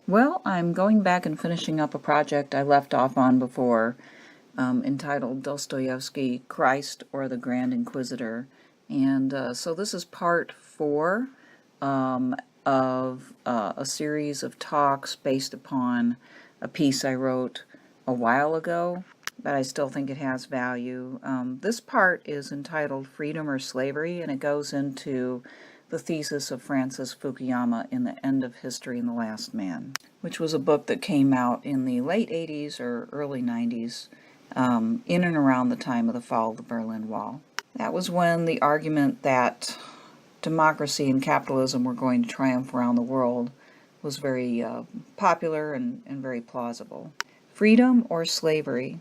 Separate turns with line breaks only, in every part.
Well, I'm going back and finishing up a project I left off on before, entitled Dostoevsky, Christ or the Grand Inquisitor. And so this is part 4 of a series of talks based upon a piece I wrote a while ago, but I still think it has value. This part is entitled Freedom or Slavery, and it goes into the thesis of Francis Fukuyama in The End of History and the Last Man, which was a book that came out in the late 80s or early 90s, in and around the time of the fall of the Berlin Wall. That was when the argument that democracy and capitalism were going to triumph around the world was very popular and very plausible. Freedom or slavery?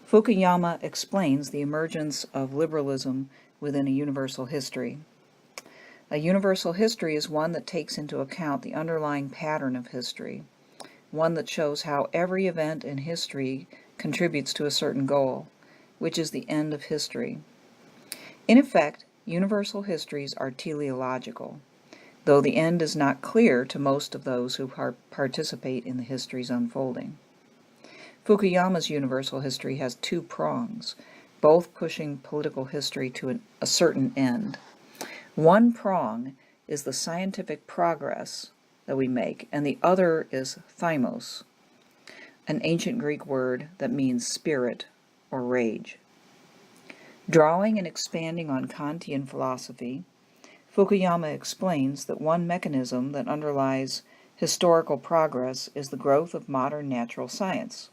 Fukuyama explains the emergence of liberalism within a universal history. A universal history is one that takes into account the underlying pattern of history, one that shows how every event in history contributes to a certain goal, which is the end of history. In effect, universal histories are teleological, though the end is not clear to most of those who participate in the history's unfolding. Fukuyama's universal history has two prongs, both pushing political history to a certain end. One prong is the scientific progress that we make, and the other is Thymus, an ancient Greek word that means spirit or rage. Drawing and expanding on Kantian philosophy, Fukuyama explains that one mechanism that underlies historical progress is the growth of modern natural science.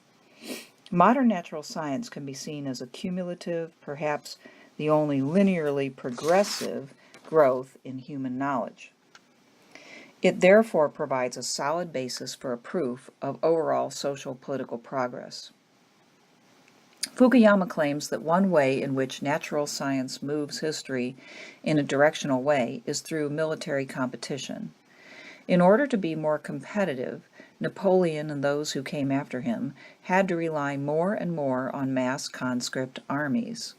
Modern natural science can be seen as a cumulative, perhaps the only linearly progressive, growth in human knowledge. It therefore provides a solid basis for a proof of overall social political progress. Fukuyama claims that one way in which natural science moves history in a directional way is through military competition. In order to be more competitive, Napoleon and those who came after him had to rely more and more on mass conscript armies.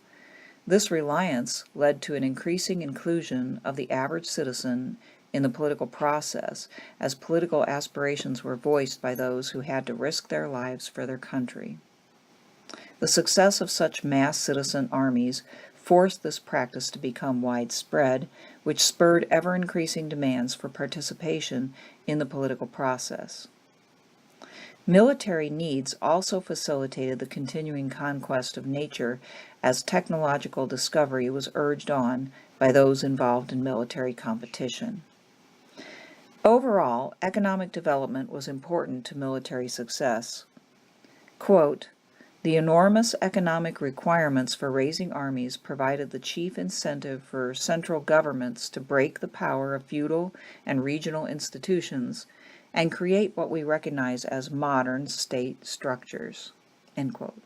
This reliance led to an increasing inclusion of the average citizen in the political process, as political aspirations were voiced by those who had to risk their lives for their country. The success of such mass citizen armies forced this practice to become widespread, which spurred ever-increasing demands for participation in the political process. Military needs also facilitated the continuing conquest of nature as technological discovery was urged on by those involved in military competition. Overall, economic development was important to military success. Quote, "The enormous economic requirements for raising armies provided the chief incentive for central governments to break the power of feudal and regional institutions and create what we recognize as modern state structures." End quote.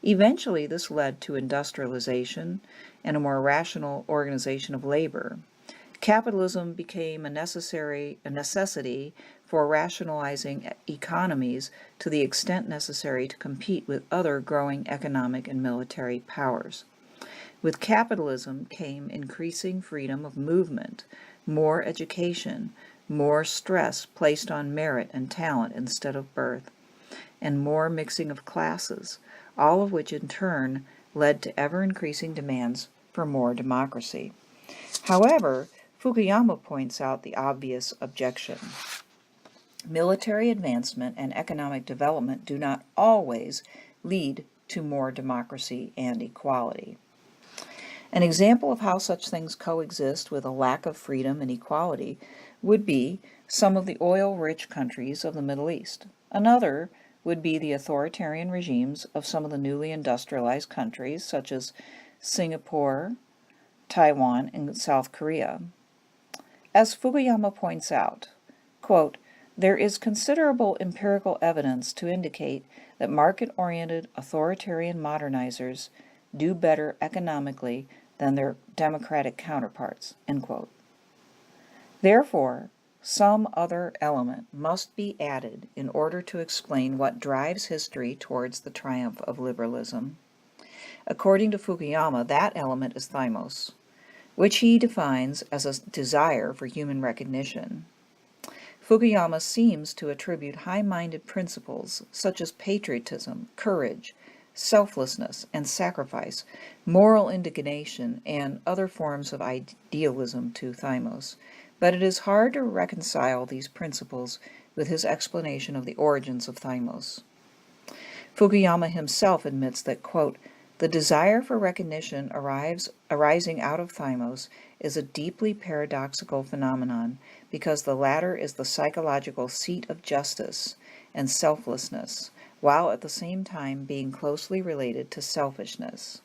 Eventually, this led to industrialization and a more rational organization of labor. Capitalism became a necessity for rationalizing economies to the extent necessary to compete with other growing economic and military powers. With capitalism came increasing freedom of movement, more education, more stress placed on merit and talent instead of birth, and more mixing of classes, all of which in turn led to ever-increasing demands for more democracy. However, Fukuyama points out the obvious objection. Military advancement and economic development do not always lead to more democracy and equality. An example of how such things coexist with a lack of freedom and equality would be some of the oil-rich countries of the Middle East. Another would be the authoritarian regimes of some of the newly industrialized countries such as Singapore, Taiwan, and South Korea. As Fukuyama points out, quote, "There is considerable empirical evidence to indicate that market-oriented authoritarian modernizers do better economically than their democratic counterparts." End quote. Therefore, some other element must be added in order to explain what drives history towards the triumph of liberalism. According to Fukuyama, that element is Thymus, which he defines as a desire for human recognition. Fukuyama seems to attribute high-minded principles such as patriotism, courage, selflessness and sacrifice, moral indignation, and other forms of idealism to Thymus, but it is hard to reconcile these principles with his explanation of the origins of Thymus. Fukuyama himself admits that, quote, the desire for recognition arising out of Thymus is a deeply paradoxical phenomenon because the latter is the psychological seat of justice and selflessness, while at the same time being closely related to selfishness.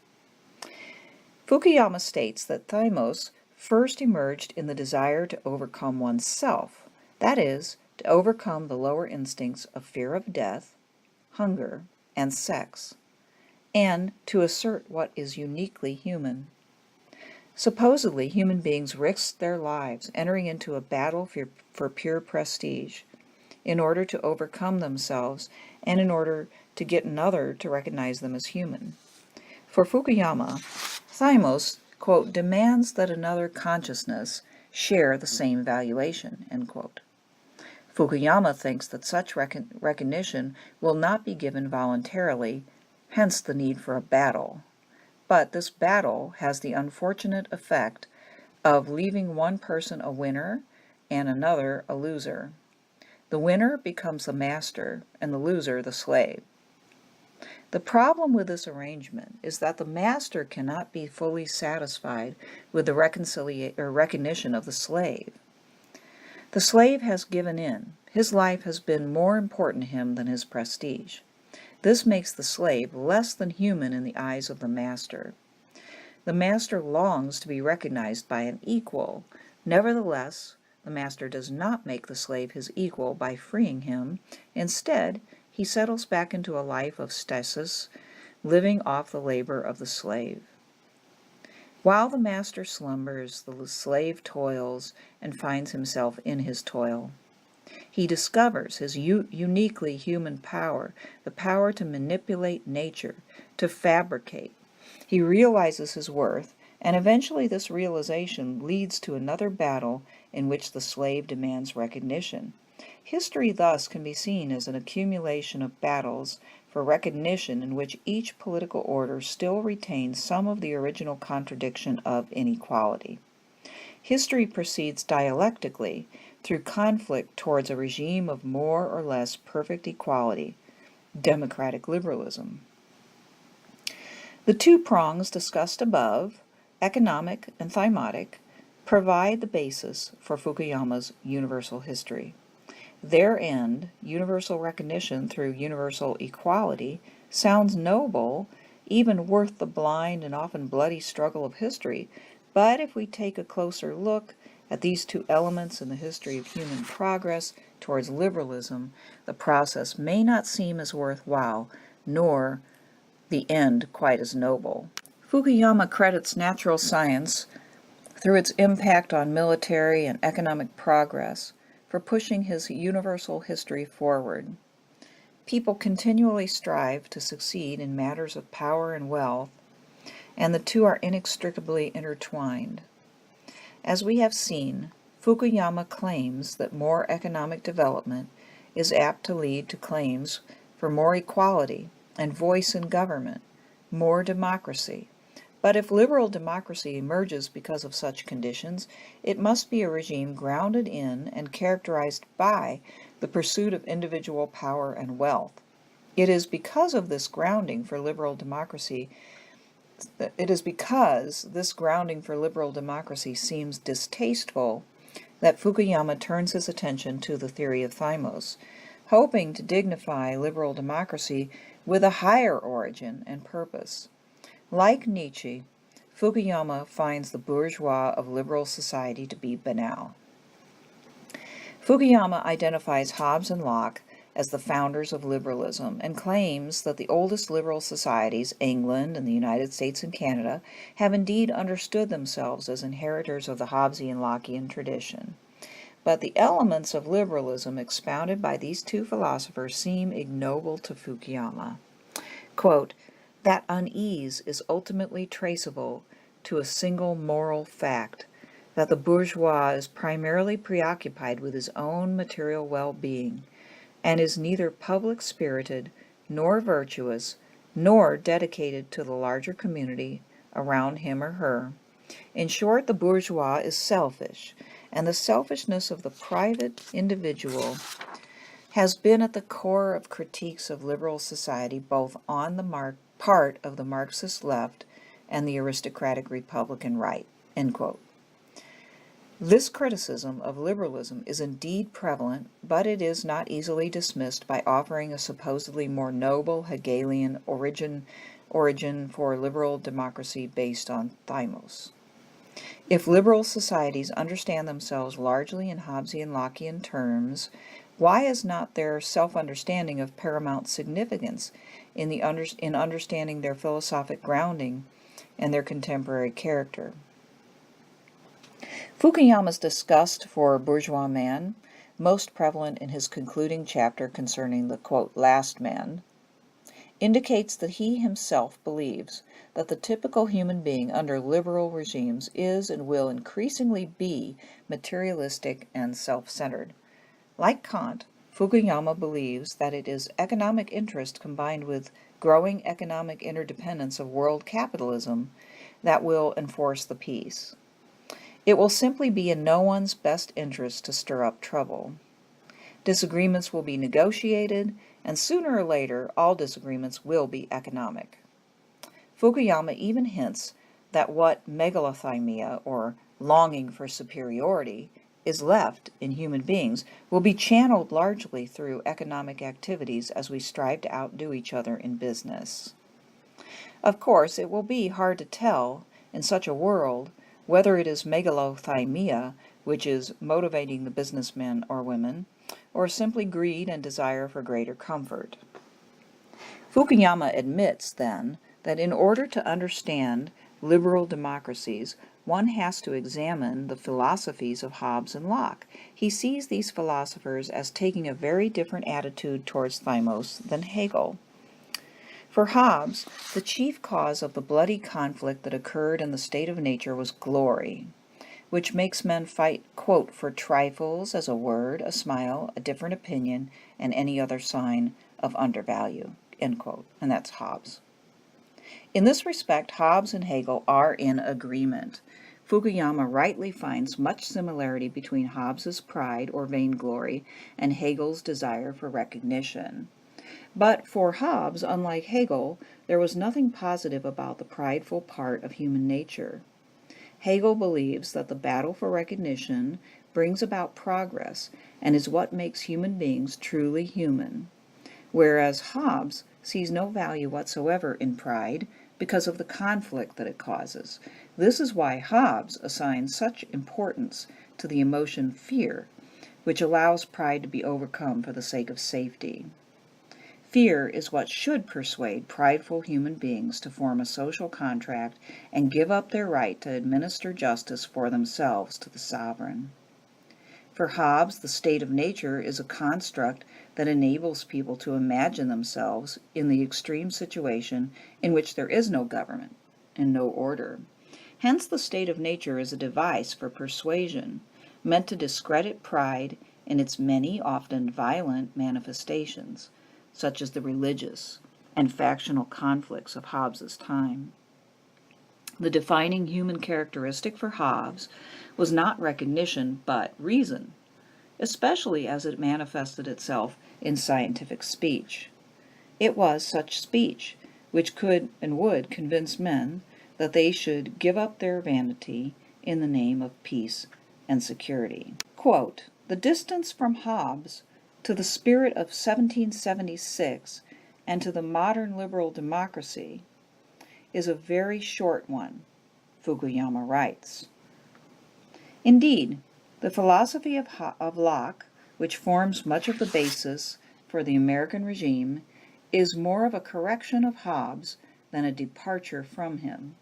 Fukuyama states that Thymus first emerged in the desire to overcome oneself, that is, to overcome the lower instincts of fear of death, hunger, and sex, and to assert what is uniquely human. Supposedly, human beings risked their lives entering into a battle for pure prestige, in order to overcome themselves and in order to get another to recognize them as human. For Fukuyama, Thymus, quote, demands that another consciousness share the same valuation, end quote. Fukuyama thinks that such recognition will not be given voluntarily, hence the need for a battle. But this battle has the unfortunate effect of leaving one person a winner and another a loser. The winner becomes the master and the loser the slave. The problem with this arrangement is that the master cannot be fully satisfied with the recognition of the slave. The slave has given in. His life has been more important to him than his prestige. This makes the slave less than human in the eyes of the master. The master longs to be recognized by an equal. Nevertheless, the master does not make the slave his equal by freeing him. Instead, he settles back into a life of stasis, living off the labor of the slave. While the master slumbers, the slave toils and finds himself in his toil. He discovers his uniquely human power, the power to manipulate nature, to fabricate. He realizes his worth, and eventually this realization leads to another battle in which the slave demands recognition. History thus can be seen as an accumulation of battles for recognition in which each political order still retains some of the original contradiction of inequality. History proceeds dialectically through conflict towards a regime of more or less perfect equality, democratic liberalism. The two prongs discussed above, economic and thymotic, provide the basis for Fukuyama's universal history. Their end, universal recognition through universal equality, sounds noble, even worth the blind and often bloody struggle of history, but if we take a closer look at these two elements in the history of human progress towards liberalism, the process may not seem as worthwhile, nor the end quite as noble. Fukuyama credits natural science, through its impact on military and economic progress, for pushing his universal history forward. People continually strive to succeed in matters of power and wealth, and the two are inextricably intertwined. As we have seen, Fukuyama claims that more economic development is apt to lead to claims for more equality and voice in government, more democracy. But if liberal democracy emerges because of such conditions, it must be a regime grounded in and characterized by the pursuit of individual power and wealth. It is because of this grounding for liberal democracy seems distasteful that Fukuyama turns his attention to the theory of Thymus, hoping to dignify liberal democracy with a higher origin and purpose. Like Nietzsche, Fukuyama finds the bourgeois of liberal society to be banal. Fukuyama identifies Hobbes and Locke as the founders of liberalism and claims that the oldest liberal societies, England and the United States and Canada, have indeed understood themselves as inheritors of the Hobbesian Lockean tradition. But the elements of liberalism expounded by these two philosophers seem ignoble to Fukuyama. Quote, that unease is ultimately traceable to a single moral fact, that the bourgeois is primarily preoccupied with his own material well-being, and is neither public-spirited, nor virtuous, nor dedicated to the larger community around him or her. In short, the bourgeois is selfish, and the selfishness of the private individual has been at the core of critiques of liberal society, both on the part of the Marxist left and the aristocratic Republican right." End quote. This criticism of liberalism is indeed prevalent, but it is not easily dismissed by offering a supposedly more noble Hegelian origin for liberal democracy based on Thymus. If liberal societies understand themselves largely in Hobbesian Lockean terms, why is not their self-understanding of paramount significance in understanding their philosophic grounding and their contemporary character? Fukuyama's disgust for bourgeois man, most prevalent in his concluding chapter concerning the, quote, last man, indicates that he himself believes that the typical human being under liberal regimes is and will increasingly be materialistic and self-centered. Like Kant, Fukuyama believes that it is economic interest combined with growing economic interdependence of world capitalism that will enforce the peace. It will simply be in no one's best interest to stir up trouble. Disagreements will be negotiated, and sooner or later all disagreements will be economic. Fukuyama even hints that what megalothymia, or longing for superiority, is left in human beings will be channeled largely through economic activities as we strive to outdo each other in business. Of course, it will be hard to tell, in such a world, whether it is megalothymia, which is motivating the businessmen or women, or simply greed and desire for greater comfort. Fukuyama admits, then, that in order to understand liberal democracies, one has to examine the philosophies of Hobbes and Locke. He sees these philosophers as taking a very different attitude towards Thymus than Hegel. For Hobbes, the chief cause of the bloody conflict that occurred in the state of nature was glory, which makes men fight, quote, for trifles as a word, a smile, a different opinion, and any other sign of undervalue, end quote. And that's Hobbes. In this respect, Hobbes and Hegel are in agreement. Fukuyama rightly finds much similarity between Hobbes's pride or vainglory and Hegel's desire for recognition. But for Hobbes, unlike Hegel, there was nothing positive about the prideful part of human nature. Hegel believes that the battle for recognition brings about progress and is what makes human beings truly human, whereas Hobbes sees no value whatsoever in pride because of the conflict that it causes. This is why Hobbes assigns such importance to the emotion fear, which allows pride to be overcome for the sake of safety. Fear is what should persuade prideful human beings to form a social contract and give up their right to administer justice for themselves to the sovereign. For Hobbes, the state of nature is a construct that enables people to imagine themselves in the extreme situation in which there is no government and no order. Hence, the state of nature is a device for persuasion, meant to discredit pride in its many, often violent manifestations, such as the religious and factional conflicts of Hobbes's time. The defining human characteristic for Hobbes was not recognition, but reason, especially as it manifested itself in scientific speech. It was such speech which could and would convince men that they should give up their vanity in the name of peace and security. Quote, "The distance from Hobbes to the spirit of 1776 and to the modern liberal democracy is a very short one," Fukuyama writes. Indeed, the philosophy of Locke, which forms much of the basis for the American regime, is more of a correction of Hobbes than a departure from him.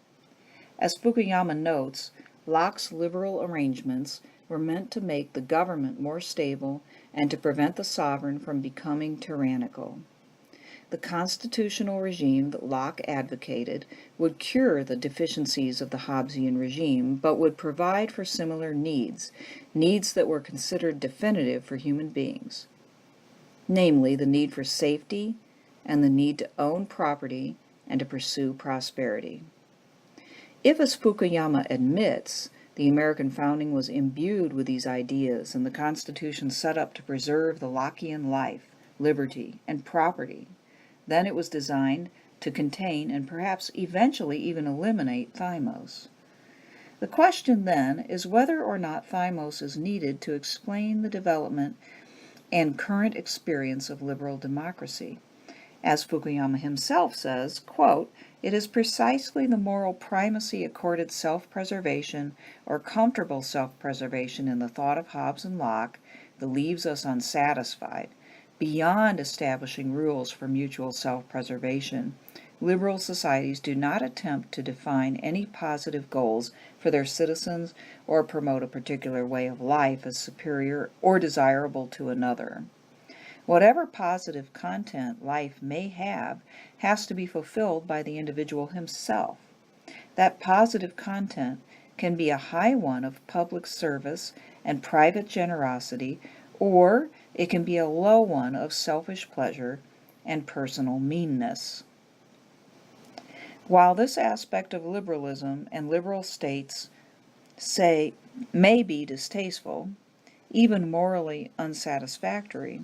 As Fukuyama notes, Locke's liberal arrangements were meant to make the government more stable and to prevent the sovereign from becoming tyrannical. The constitutional regime that Locke advocated would cure the deficiencies of the Hobbesian regime, but would provide for similar needs, needs that were considered definitive for human beings, namely the need for safety and the need to own property and to pursue prosperity. If, as Fukuyama admits, the American founding was imbued with these ideas and the Constitution set up to preserve the Lockean life, liberty, and property, then it was designed to contain and perhaps eventually even eliminate Thymus. The question then is whether or not Thymus is needed to explain the development and current experience of liberal democracy. As Fukuyama himself says, quote, "It is precisely the moral primacy accorded self-preservation or comfortable self-preservation in the thought of Hobbes and Locke that leaves us unsatisfied. Beyond establishing rules for mutual self-preservation, liberal societies do not attempt to define any positive goals for their citizens or promote a particular way of life as superior or desirable to another. Whatever positive content life may have has to be fulfilled by the individual himself. That positive content can be a high one of public service and private generosity, or it can be a low one of selfish pleasure and personal meanness." While this aspect of liberalism and liberal states say may be distasteful, even morally unsatisfactory,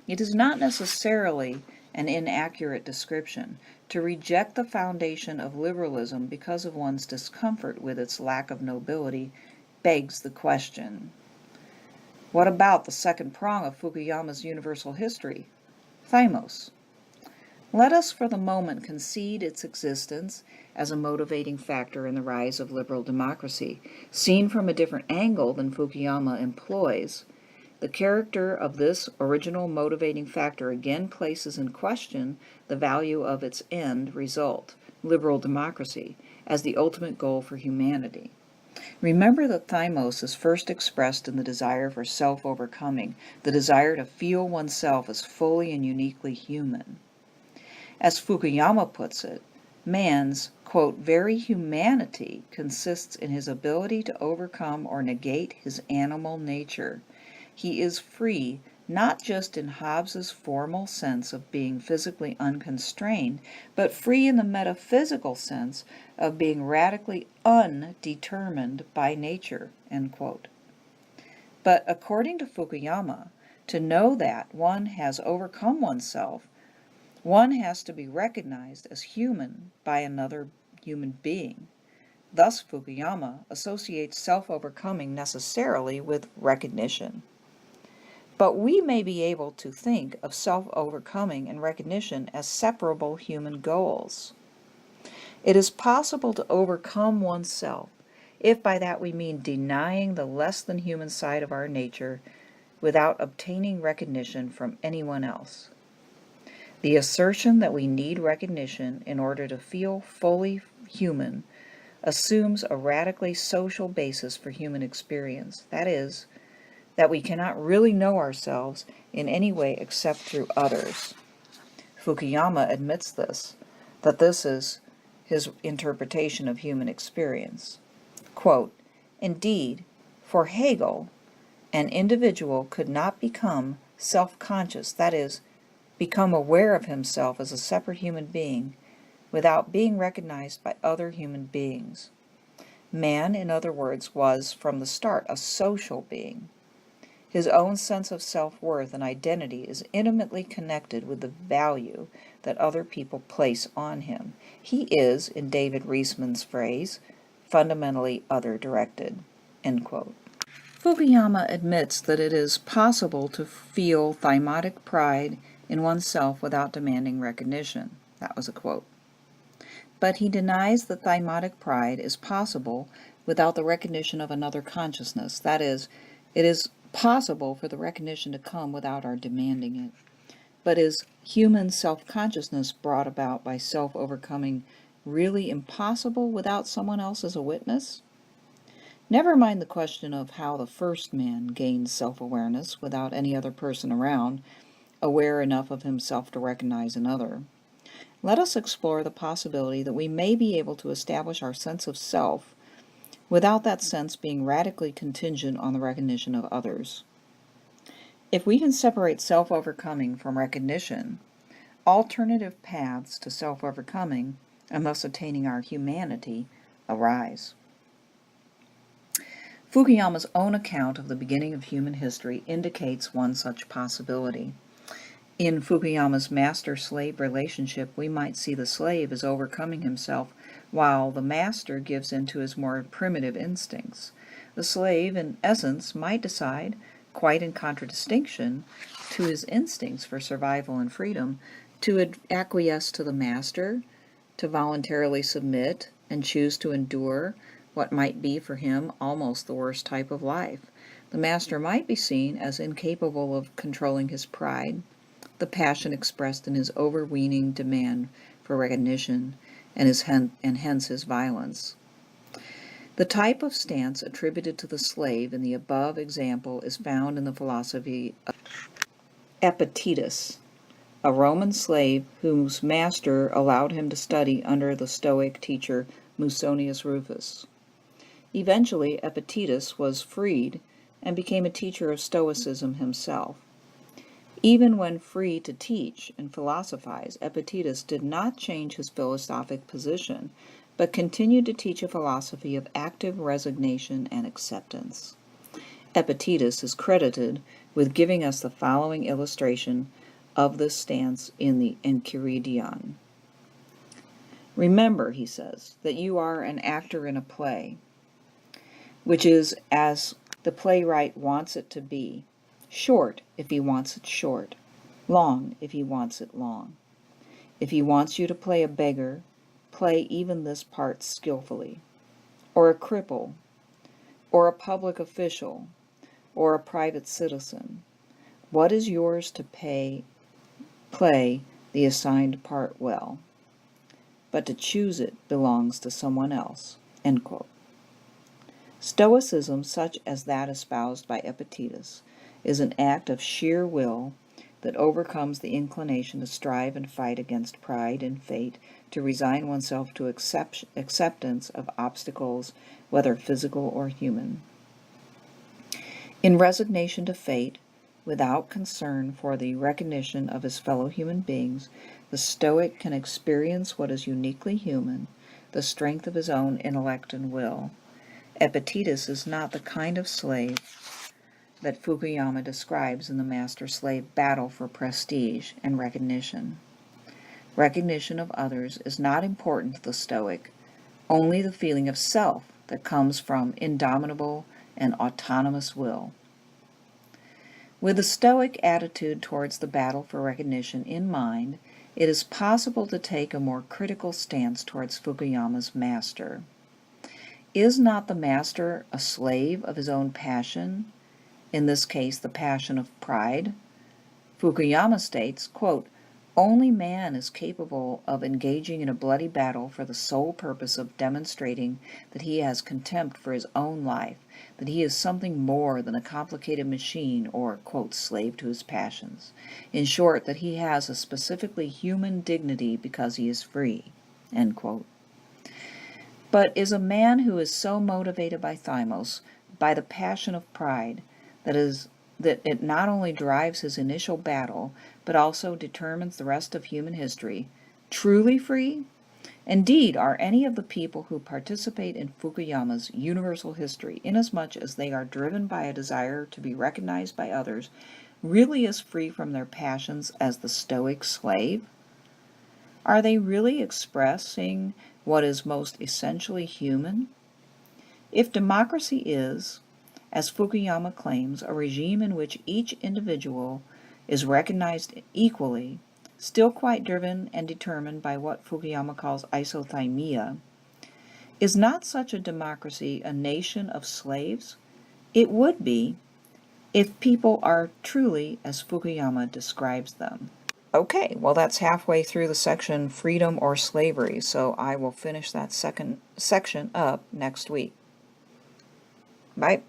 it is not necessarily an inaccurate description. To reject the foundation of liberalism because of one's discomfort with its lack of nobility begs the question. What about the second prong of Fukuyama's universal history, Thymus? Let us for the moment concede its existence as a motivating factor in the rise of liberal democracy. Seen from a different angle than Fukuyama employs, the character of this original motivating factor again places in question the value of its end result, liberal democracy, as the ultimate goal for humanity. Remember that Thymus is first expressed in the desire for self-overcoming, the desire to feel oneself as fully and uniquely human. As Fukuyama puts it, man's, quote, very humanity consists in his ability to overcome or negate his animal nature. He is free, not just in Hobbes's formal sense of being physically unconstrained, but free in the metaphysical sense of being radically undetermined by nature, end quote. But according to Fukuyama, to know that one has overcome oneself, one has to be recognized as human by another human being. Thus, Fukuyama associates self-overcoming necessarily with recognition. But we may be able to think of self-overcoming and recognition as separable human goals. It is possible to overcome oneself, if by that we mean denying the less than human side of our nature without obtaining recognition from anyone else. The assertion that we need recognition in order to feel fully human assumes a radically social basis for human experience. That is, that we cannot really know ourselves in any way except through others. Fukuyama admits this, that this is his interpretation of human experience. Quote, "Indeed, for Hegel, an individual could not become self-conscious, that is, become aware of himself as a separate human being, without being recognized by other human beings. Man, in other words, was from the start a social being. His own sense of self-worth and identity is intimately connected with the value that other people place on him. He is, in David Reisman's phrase, fundamentally other-directed." End quote. Fukuyama admits that it is possible to feel thymotic pride in oneself without demanding recognition. That was a quote. But he denies that thymotic pride is possible without the recognition of another consciousness. That is, it is possible for the recognition to come without our demanding it. But is human self-consciousness brought about by self-overcoming really impossible without someone else as a witness? Never mind the question of how the first man gained self-awareness without any other person around. aware enough of himself to recognize another. Let us explore the possibility that we may be able to establish our sense of self without that sense being radically contingent on the recognition of others. If we can separate self-overcoming from recognition, alternative paths to self-overcoming, and thus attaining our humanity, arise. Fukuyama's own account of the beginning of human history indicates one such possibility. In Fukuyama's master-slave relationship, we might see the slave as overcoming himself, while the master gives in to his more primitive instincts. The slave, in essence, might decide, quite in contradistinction to his instincts for survival and freedom, to acquiesce to the master, to voluntarily submit, and choose to endure what might be for him almost the worst type of life. The master might be seen as incapable of controlling his pride, the passion expressed in his overweening demand for recognition, and hence his violence. The type of stance attributed to the slave in the above example is found in the philosophy of Epictetus, a Roman slave whose master allowed him to study under the Stoic teacher Musonius Rufus. Eventually, Epictetus was freed and became a teacher of Stoicism himself. Even when free to teach and philosophize, Epictetus did not change his philosophic position, but continued to teach a philosophy of active resignation and acceptance. Epictetus is credited with giving us the following illustration of this stance in the Enchiridion. Remember, he says, that you are an actor in a play, which is as the playwright wants it to be, short if he wants it short, long if he wants it long. If he wants you to play a beggar, play even this part skillfully, or a cripple, or a public official, or a private citizen. What is yours to play the assigned part well, but to choose it belongs to someone else. End quote. Stoicism, such as that espoused by Epictetus, is an act of sheer will that overcomes the inclination to strive and fight against pride and fate, to resign oneself to acceptance of obstacles, whether physical or human. In resignation to fate, without concern for the recognition of his fellow human beings, the Stoic can experience what is uniquely human, the strength of his own intellect and will. Epictetus is not the kind of slave that Fukuyama describes in the master-slave battle for prestige and recognition. Recognition of others is not important to the Stoic, only the feeling of self that comes from indomitable and autonomous will. With the Stoic attitude towards the battle for recognition in mind, it is possible to take a more critical stance towards Fukuyama's master. Is not the master a slave of his own passion, in this case the passion of pride? Fukuyama states, quote, "Only man is capable of engaging in a bloody battle for the sole purpose of demonstrating that he has contempt for his own life, that he is something more than a complicated machine or, quote, slave to his passions. In short, that he has a specifically human dignity because he is free." End quote. But is a man who is so motivated by Thymus, by the passion of pride, that it not only drives his initial battle, but also determines the rest of human history, truly free? Indeed, are any of the people who participate in Fukuyama's universal history, inasmuch as they are driven by a desire to be recognized by others, really as free from their passions as the Stoic slave? Are they really expressing what is most essentially human? If democracy is, as Fukuyama claims, a regime in which each individual is recognized equally, still quite driven and determined by what Fukuyama calls isothymia, is not such a democracy a nation of slaves? It would be, if people are truly as Fukuyama describes them. Okay, well that's halfway through the section Freedom or Slavery, so I will finish that second section up next week. Bye.